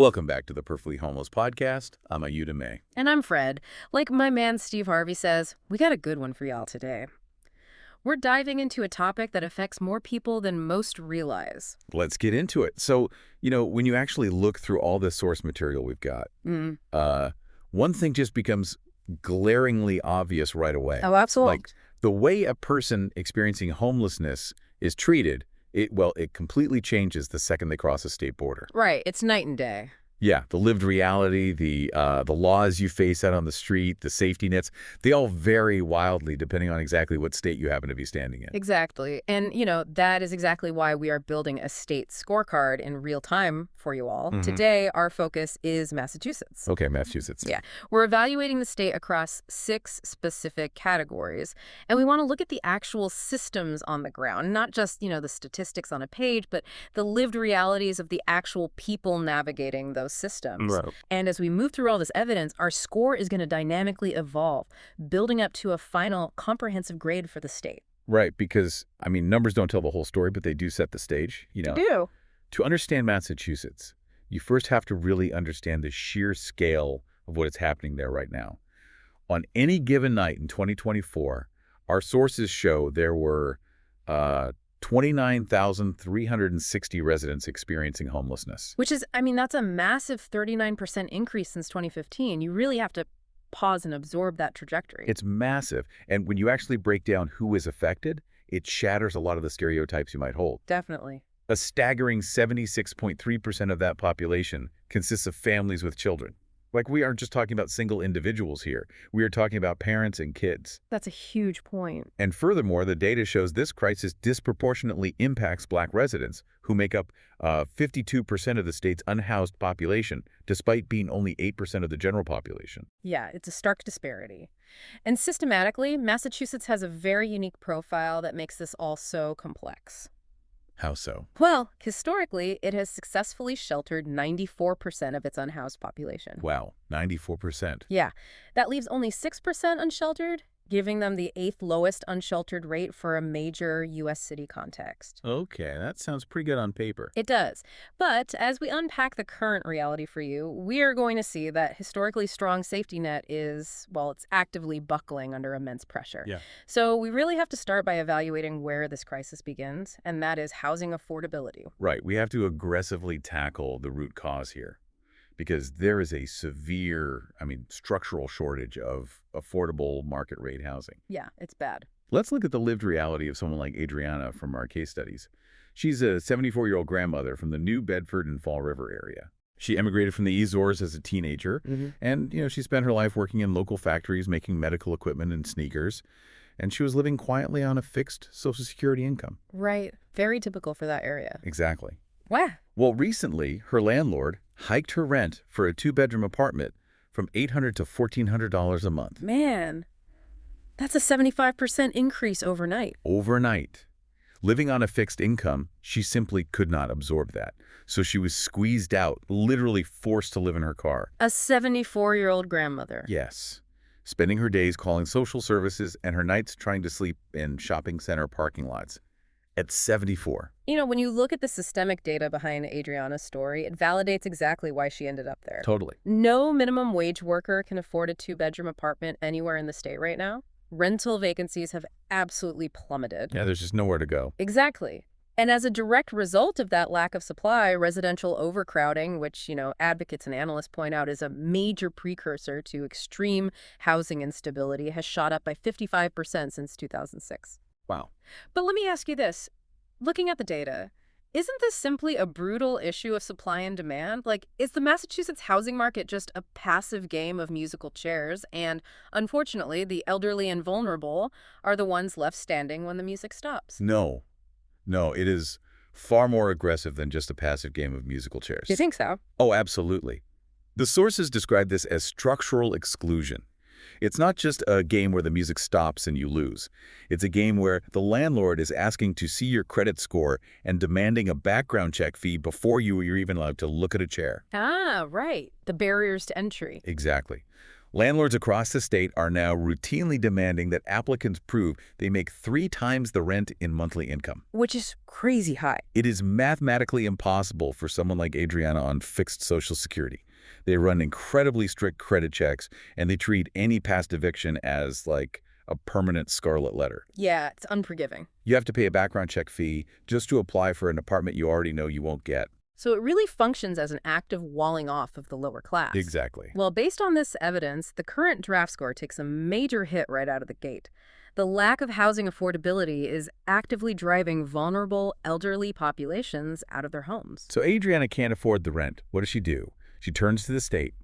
Welcome back to the Perfectly Homeless podcast. I'm Ayuda May. And I'm Fred. Like my man Steve Harvey says, we got a good one for y'all today. We're diving into a topic that affects more people than most realize. Let's get into it. So, when you actually look through all this source material we've got, one thing just becomes glaringly obvious right away. Oh, absolutely. Like the way a person experiencing homelessness is treated, it completely changes the second they cross a state border. Right. It's night and day. Yeah, the lived reality, the laws you face out on the street, the safety nets, they all vary wildly depending on exactly what state you happen to be standing in. Exactly. And, that is exactly why we are building a state scorecard in real time for you all. Today, our focus is Massachusetts. Okay, Massachusetts. Yeah. We're evaluating the state across 6 specific categories. And we want to look at the actual systems on the ground, not just, the statistics on a page, but the lived realities of the actual people navigating those systems. Right. And as we move through all this evidence, our score is going to dynamically evolve, building up to a final comprehensive grade for the state. Right, because, numbers don't tell the whole story, but they do set the stage. They do. To understand Massachusetts, you first have to really understand the sheer scale of what is happening there right now. On any given night in 2024, our sources show there were 29,360 residents experiencing homelessness. Which is, that's a massive 39% increase since 2015. You really have to pause and absorb that trajectory. It's massive. And when you actually break down who is affected, it shatters a lot of the stereotypes you might hold. Definitely. A staggering 76.3% of that population consists of families with children. Like, we aren't just talking about single individuals here. We are talking about parents and kids. That's a huge point. And furthermore, the data shows this crisis disproportionately impacts Black residents, who make up 52% of the state's unhoused population, despite being only 8% of the general population. Yeah, it's a stark disparity. And systematically, Massachusetts has a very unique profile that makes this all so complex. How so? Well, historically, it has successfully sheltered 94% of its unhoused population. Wow, 94%. Yeah, that leaves only 6% unsheltered, giving them the 8th lowest unsheltered rate for a major U.S. city context. Okay, that sounds pretty good on paper. It does. But as we unpack the current reality for you, we are going to see that historically strong safety net is, it's actively buckling under immense pressure. Yeah. So we really have to start by evaluating where this crisis begins, and that is housing affordability. Right. We have to aggressively tackle the root cause here, because there is a severe, structural shortage of affordable market rate housing. Yeah, it's bad. Let's look at the lived reality of someone like Adriana from our case studies. She's a 74-year-old grandmother from the New Bedford and Fall River area. She emigrated from the Azores as a teenager, and, she spent her life working in local factories making medical equipment and sneakers, and she was living quietly on a fixed Social Security income. Right. Very typical for that area. Exactly. Wow. Well, recently, her landlord hiked her rent for a 2-bedroom apartment from $800 to $1,400 a month. Man, that's a 75% increase overnight. Overnight. Living on a fixed income, she simply could not absorb that. So she was squeezed out, literally forced to live in her car. A 74-year-old grandmother. Yes. Spending her days calling social services and her nights trying to sleep in shopping center parking lots. At 74. When you look at the systemic data behind Adriana's story, it validates exactly why she ended up there. Totally. No minimum wage worker can afford a 2-bedroom apartment anywhere in the state right now. Rental vacancies have absolutely plummeted. Yeah, there's just nowhere to go. Exactly. And as a direct result of that lack of supply, residential overcrowding, which, advocates and analysts point out is a major precursor to extreme housing instability, has shot up by 55% since 2006. Wow. But let me ask you this. Looking at the data, isn't this simply a brutal issue of supply and demand? Is the Massachusetts housing market just a passive game of musical chairs? And unfortunately, the elderly and vulnerable are the ones left standing when the music stops. No, it is far more aggressive than just a passive game of musical chairs. Do you think so? Oh, absolutely. The sources describe this as structural exclusion. It's not just a game where the music stops and you lose. It's a game where the landlord is asking to see your credit score and demanding a background check fee before you're even allowed to look at a chair. Ah, right. The barriers to entry. Exactly. Landlords across the state are now routinely demanding that applicants prove they make 3 times the rent in monthly income. Which is crazy high. It is mathematically impossible for someone like Adriana on fixed Social Security. They run incredibly strict credit checks, and they treat any past eviction as like a permanent scarlet letter. Yeah, it's unforgiving. You have to pay a background check fee just to apply for an apartment you already know you won't get. So it really functions as an active walling off of the lower class. Exactly. Well, based on this evidence, the current draft score takes a major hit right out of the gate. The lack of housing affordability is actively driving vulnerable elderly populations out of their homes. So Adriana can't afford the rent. What does she do? She turns to the state.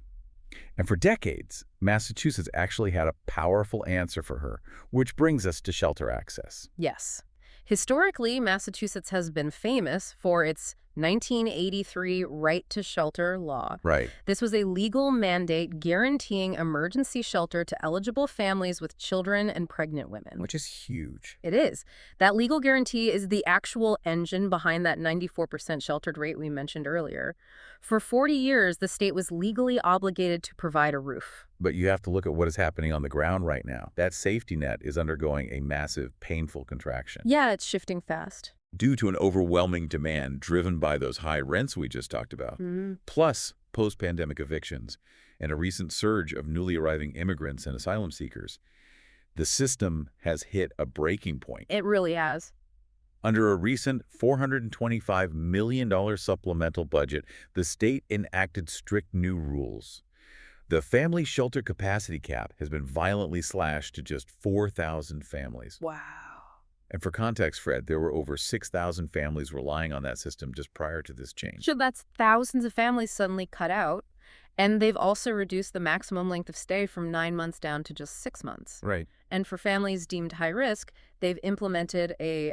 And for decades, Massachusetts actually had a powerful answer for her, which brings us to shelter access. Yes. Historically, Massachusetts has been famous for its 1983 Right to Shelter law. Right. This was a legal mandate guaranteeing emergency shelter to eligible families with children and pregnant women. Which is huge. It is. That legal guarantee is the actual engine behind that 94% sheltered rate we mentioned earlier. For 40 years, the state was legally obligated to provide a roof. But you have to look at what is happening on the ground right now. That safety net is undergoing a massive, painful contraction. Yeah, it's shifting fast. Due to an overwhelming demand driven by those high rents we just talked about, plus post-pandemic evictions and a recent surge of newly arriving immigrants and asylum seekers, the system has hit a breaking point. It really has. Under a recent $425 million supplemental budget, the state enacted strict new rules. The family shelter capacity cap has been violently slashed to just 4,000 families. Wow. And for context, Fred, there were over 6,000 families relying on that system just prior to this change. So that's thousands of families suddenly cut out. And they've also reduced the maximum length of stay from 9 months down to just 6 months. Right. And for families deemed high risk, they've implemented a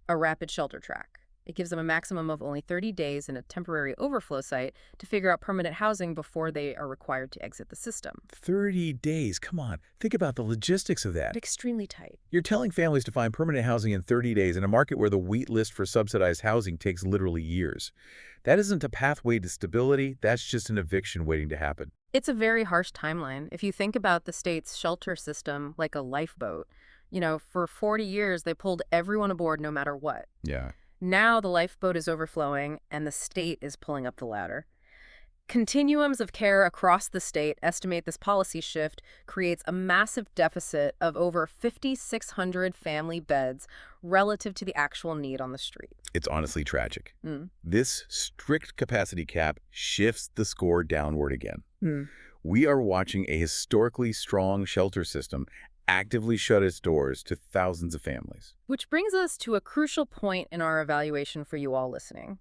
rapid shelter track. It gives them a maximum of only 30 days in a temporary overflow site to figure out permanent housing before they are required to exit the system. 30 days. Come on. Think about the logistics of that. But extremely tight. You're telling families to find permanent housing in 30 days in a market where the wait list for subsidized housing takes literally years. That isn't a pathway to stability. That's just an eviction waiting to happen. It's a very harsh timeline. If you think about the state's shelter system like a lifeboat, for 40 years, they pulled everyone aboard no matter what. Yeah. Now the lifeboat is overflowing and the state is pulling up the ladder. Continuums of care across the state estimate this policy shift creates a massive deficit of over 5,600 family beds relative to the actual need on the street. It's honestly tragic. This strict capacity cap shifts the score downward again. We are watching a historically strong shelter system actively shut its doors to thousands of families. Which brings us to a crucial point in our evaluation for you all listening.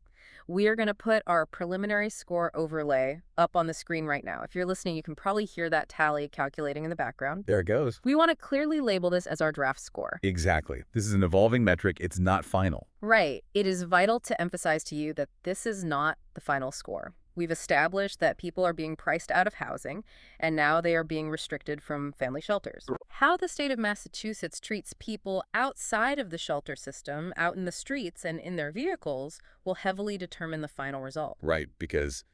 We are going to put our preliminary score overlay up on the screen right now. If you're listening, you can probably hear that tally calculating in the background. There it goes. We want to clearly label this as our draft score. Exactly. This is an evolving metric. It's not final. Right. It is vital to emphasize to you that this is not the final score. We've established that people are being priced out of housing, and now they are being restricted from family shelters. How the state of Massachusetts treats people outside of the shelter system, out in the streets and in their vehicles, will heavily determine the final result. Right, because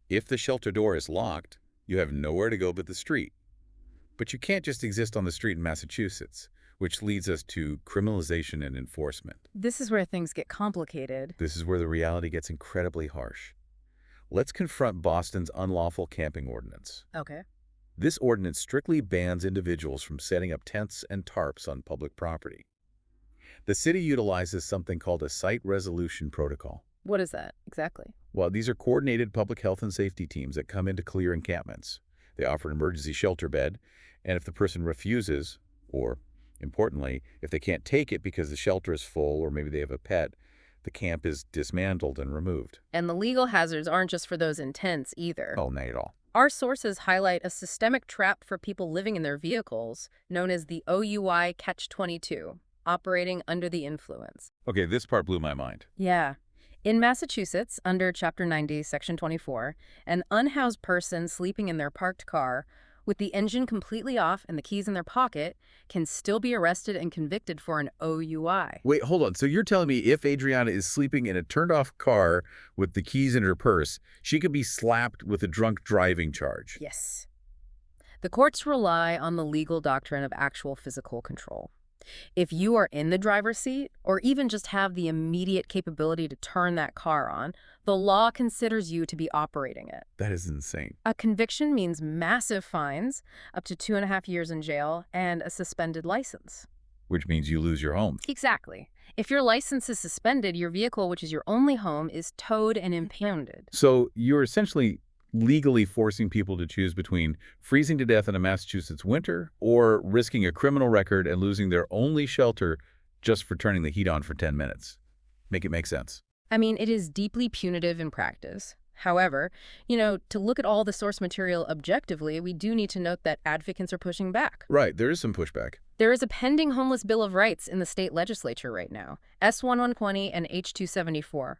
if the shelter door is locked, you have nowhere to go but the street. But you can't just exist on the street in Massachusetts, which leads us to criminalization and enforcement. This is where things get complicated. This is where the reality gets incredibly harsh. Let's confront Boston's unlawful camping ordinance. Okay. This ordinance strictly bans individuals from setting up tents and tarps on public property. The city utilizes something called a site resolution protocol. What is that exactly? Well, these are coordinated public health and safety teams that come in to clear encampments. They offer an emergency shelter bed, and if the person refuses, or importantly, if they can't take it because the shelter is full or maybe they have a pet, the camp is dismantled and removed. And the legal hazards aren't just for those in tents either. Oh, not at all. Our sources highlight a systemic trap for people living in their vehicles, known as the OUI Catch-22, operating under the influence. Okay, this part blew my mind. Yeah. In Massachusetts, under Chapter 90, Section 24, an unhoused person sleeping in their parked car with the engine completely off and the keys in their pocket can still be arrested and convicted for an OUI. Wait, hold on. So you're telling me if Adriana is sleeping in a turned-off car with the keys in her purse, she could be slapped with a drunk driving charge? Yes. The courts rely on the legal doctrine of actual physical control. If you are in the driver's seat, or even just have the immediate capability to turn that car on, the law considers you to be operating it. That is insane. A conviction means massive fines, up to 2.5 years in jail, and a suspended license. Which means you lose your home. Exactly. If your license is suspended, your vehicle, which is your only home, is towed and impounded. So you're essentially legally forcing people to choose between freezing to death in a Massachusetts winter or risking a criminal record and losing their only shelter just for turning the heat on for 10 minutes. Make it make sense. I mean, it is deeply punitive in practice. However, to look at all the source material objectively, we do need to note that advocates are pushing back. Right, there is some pushback. There is a pending homeless Bill of Rights in the state legislature right now, S1120 and H274.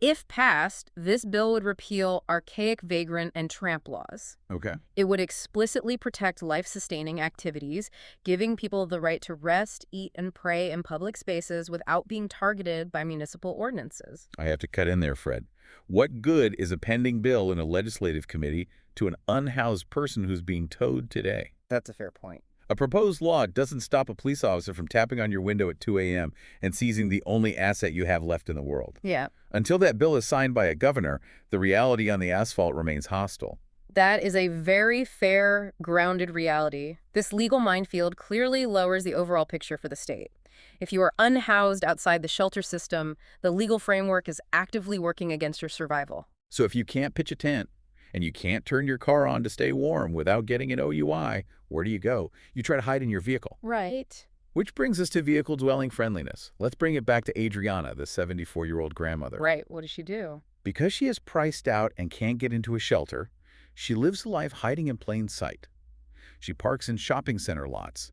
If passed, this bill would repeal archaic vagrant and tramp laws. Okay. It would explicitly protect life-sustaining activities, giving people the right to rest, eat, and pray in public spaces without being targeted by municipal ordinances. I have to cut in there, Fred. What good is a pending bill in a legislative committee to an unhoused person who's being towed today? That's a fair point. A proposed law doesn't stop a police officer from tapping on your window at 2 a.m. and seizing the only asset you have left in the world. Yeah. Until that bill is signed by a governor, the reality on the asphalt remains hostile. That is a very fair, grounded reality. This legal minefield clearly lowers the overall picture for the state. If you are unhoused outside the shelter system, the legal framework is actively working against your survival. So if you can't pitch a tent, and you can't turn your car on to stay warm without getting an OUI, where do you go? You try to hide in your vehicle. Right. Which brings us to vehicle dwelling friendliness. Let's bring it back to Adriana, the 74-year-old grandmother. Right. What does she do? Because she is priced out and can't get into a shelter, she lives a life hiding in plain sight. She parks in shopping center lots.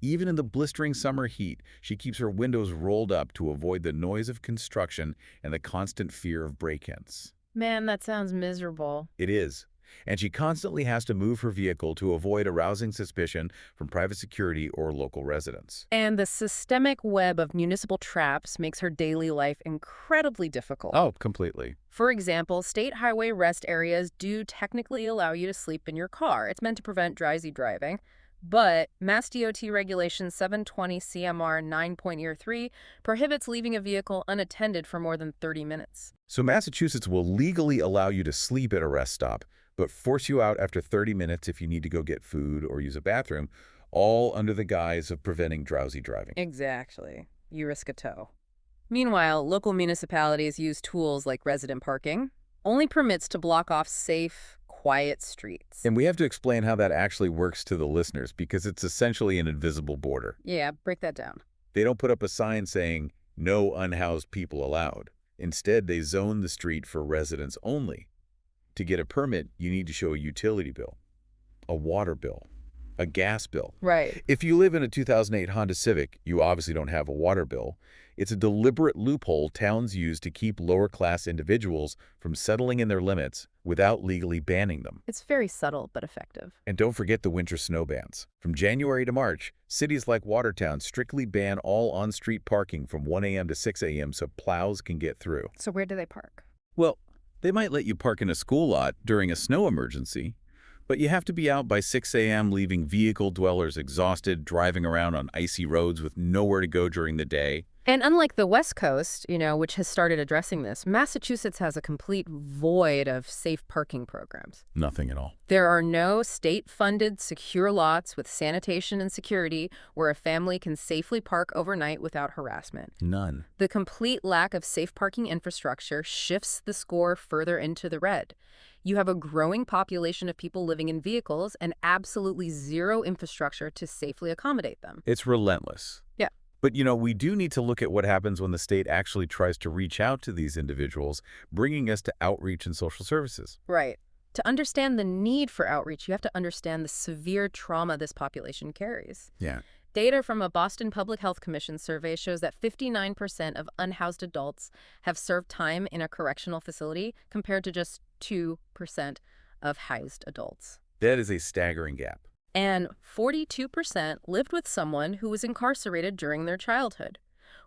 Even in the blistering summer heat, she keeps her windows rolled up to avoid the noise of construction and the constant fear of break-ins. Man, that sounds miserable. It is. And she constantly has to move her vehicle to avoid arousing suspicion from private security or local residents. And the systemic web of municipal traps makes her daily life incredibly difficult. Oh, completely. For example, state highway rest areas do technically allow you to sleep in your car. It's meant to prevent drowsy driving. But Mass DOT Regulation 720 CMR 9.3 prohibits leaving a vehicle unattended for more than 30 minutes. So Massachusetts will legally allow you to sleep at a rest stop, but force you out after 30 minutes if you need to go get food or use a bathroom, all under the guise of preventing drowsy driving. Exactly. You risk a tow. Meanwhile, local municipalities use tools like resident parking, only permits to block off safe, quiet streets. And we have to explain how that actually works to the listeners because it's essentially an invisible border. Yeah, break that down. They don't put up a sign saying, "No unhoused people allowed." Instead, they zone the street for residents only. To get a permit, you need to show a utility bill, a water bill, a gas bill. Right. If you live in a 2008 Honda Civic, you obviously don't have a water bill. It's a deliberate loophole towns use to keep lower-class individuals from settling in their limits without legally banning them. It's very subtle but effective. And don't forget the winter snow bans. From January to March, cities like Watertown strictly ban all on-street parking from 1 a.m. to 6 a.m. so plows can get through. So where do they park? Well, they might let you park in a school lot during a snow emergency, but you have to be out by 6 a.m., leaving vehicle dwellers exhausted, driving around on icy roads with nowhere to go during the day. And unlike the West Coast, which has started addressing this, Massachusetts has a complete void of safe parking programs. Nothing at all. There are no state-funded secure lots with sanitation and security where a family can safely park overnight without harassment. None. The complete lack of safe parking infrastructure shifts the score further into the red. You have a growing population of people living in vehicles and absolutely zero infrastructure to safely accommodate them. It's relentless. Yeah. But, we do need to look at what happens when the state actually tries to reach out to these individuals, bringing us to outreach and social services. Right. To understand the need for outreach, you have to understand the severe trauma this population carries. Yeah. Data from a Boston Public Health Commission survey shows that 59% of unhoused adults have served time in a correctional facility compared to just 2% of housed adults. That is a staggering gap. And 42% lived with someone who was incarcerated during their childhood.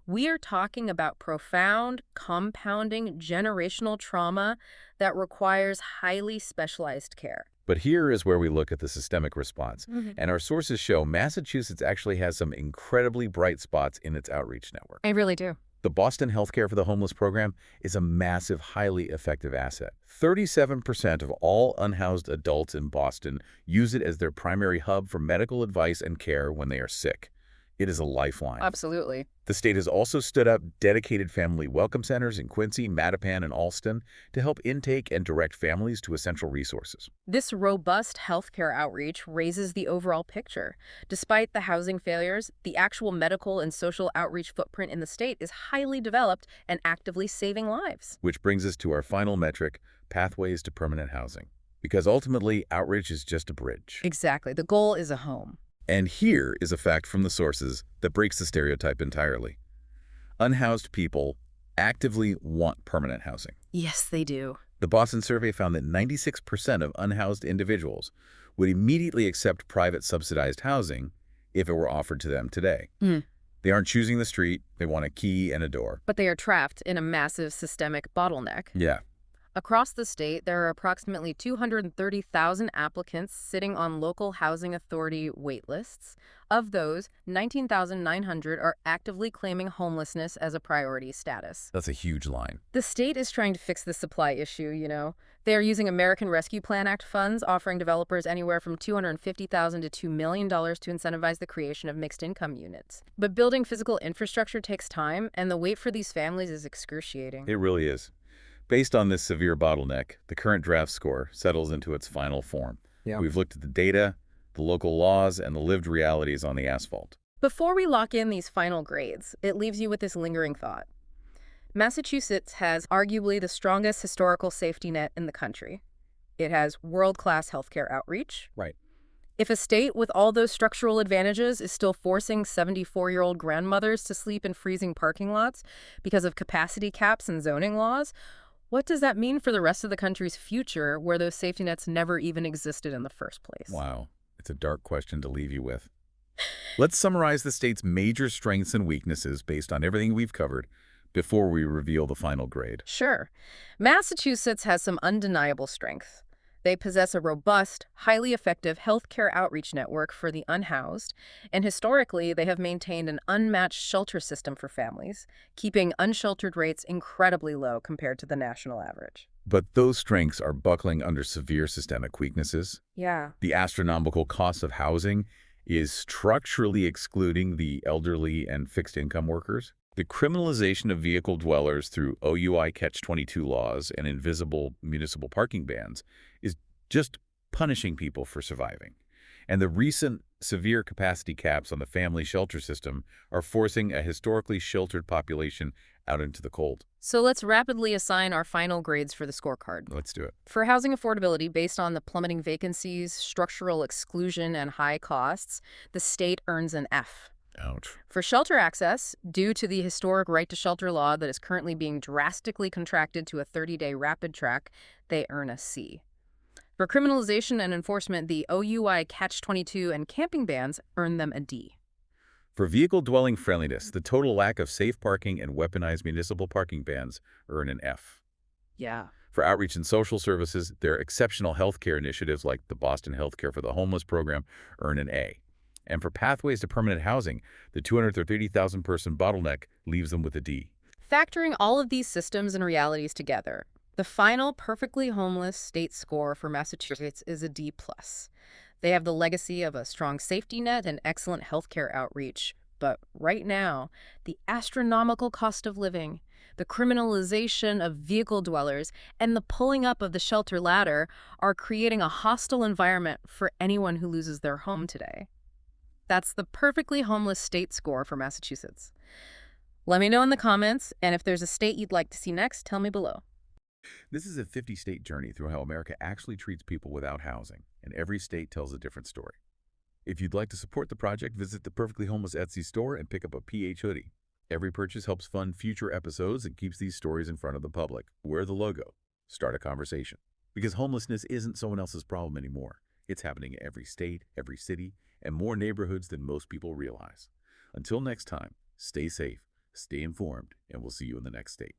We are talking about profound, compounding, generational trauma that requires highly specialized care. But here is where we look at the systemic response. Mhm. And our sources show Massachusetts actually has some incredibly bright spots in its outreach network. I really do. The Boston Healthcare for the Homeless program is a massive, highly effective asset. 37% of all unhoused adults in Boston use it as their primary hub for medical advice and care when they are sick. It is a lifeline. Absolutely. The state has also stood up dedicated family welcome centers in Quincy, Mattapan, and Allston to help intake and direct families to essential resources. This robust healthcare outreach raises the overall picture. Despite the housing failures, the actual medical and social outreach footprint in the state is highly developed and actively saving lives. Which brings us to our final metric, pathways to permanent housing. Because ultimately, outreach is just a bridge. Exactly. The goal is a home. And here is a fact from the sources that breaks the stereotype entirely. Unhoused people actively want permanent housing. Yes, they do. The Boston survey found that 96% of unhoused individuals would immediately accept private subsidized housing if it were offered to them today. Mm. They aren't choosing the street, they want a key and a door. But they are trapped in a massive systemic bottleneck. Yeah. Across the state, there are approximately 230,000 applicants sitting on local housing authority wait lists. Of those, 19,900 are actively claiming homelessness as a priority status. That's a huge line. The state is trying to fix the supply issue, you know. They are using American Rescue Plan Act funds, offering developers anywhere from $250,000 to $2 million to incentivize the creation of mixed-income units. But building physical infrastructure takes time, and the wait for these families is excruciating. It really is. Based on this severe bottleneck, the current draft score settles into its final form. Yeah. We've looked at the data, the local laws, and the lived realities on the asphalt. Before we lock in these final grades, it leaves you with this lingering thought. Massachusetts has arguably the strongest historical safety net in the country. It has world-class healthcare outreach. Right. If a state with all those structural advantages is still forcing 74-year-old grandmothers to sleep in freezing parking lots because of capacity caps and zoning laws, what does that mean for the rest of the country's future where those safety nets never even existed in the first place? Wow, it's a dark question to leave you with. Let's summarize the state's major strengths and weaknesses based on everything we've covered before we reveal the final grade. Sure. Massachusetts has some undeniable strengths. They possess a robust, highly effective healthcare outreach network for the unhoused, and historically, they have maintained an unmatched shelter system for families, keeping unsheltered rates incredibly low compared to the national average. But those strengths are buckling under severe systemic weaknesses. Yeah. The astronomical cost of housing is structurally excluding the elderly and fixed-income workers. The criminalization of vehicle dwellers through OUI Catch-22 laws and invisible municipal parking bans is just punishing people for surviving. And the recent severe capacity caps on the family shelter system are forcing a historically sheltered population out into the cold. So let's rapidly assign our final grades for the scorecard. Let's do it. For housing affordability, based on the plummeting vacancies, structural exclusion, and high costs, the state earns an F. Ouch. For shelter access, due to the historic right to shelter law that is currently being drastically contracted to a 30-day rapid track, they earn a C. For criminalization and enforcement, the OUI Catch-22 and camping bans earn them a D. For vehicle dwelling friendliness, the total lack of safe parking and weaponized municipal parking bans earn an F. Yeah. For outreach and social services, their exceptional healthcare initiatives like the Boston Healthcare for the Homeless program earn an A. And for pathways to permanent housing, the 230,000-person bottleneck leaves them with a D. Factoring all of these systems and realities together, the final perfectly homeless state score for Massachusetts is a D+. They have the legacy of a strong safety net and excellent healthcare outreach. But right now, the astronomical cost of living, the criminalization of vehicle dwellers, and the pulling up of the shelter ladder are creating a hostile environment for anyone who loses their home today. That's the perfectly homeless state score for Massachusetts. Let me know in the comments, and if there's a state you'd like to see next, tell me below. This is a 50-state journey through how America actually treats people without housing, and every state tells a different story. If you'd like to support the project, visit the Perfectly Homeless Etsy store and pick up a PH hoodie. Every purchase helps fund future episodes and keeps these stories in front of the public. Wear the logo. Start a conversation. Because homelessness isn't someone else's problem anymore. It's happening in every state, every city, and more neighborhoods than most people realize. Until next time, stay safe, Stay informed, and we'll see you in the next state.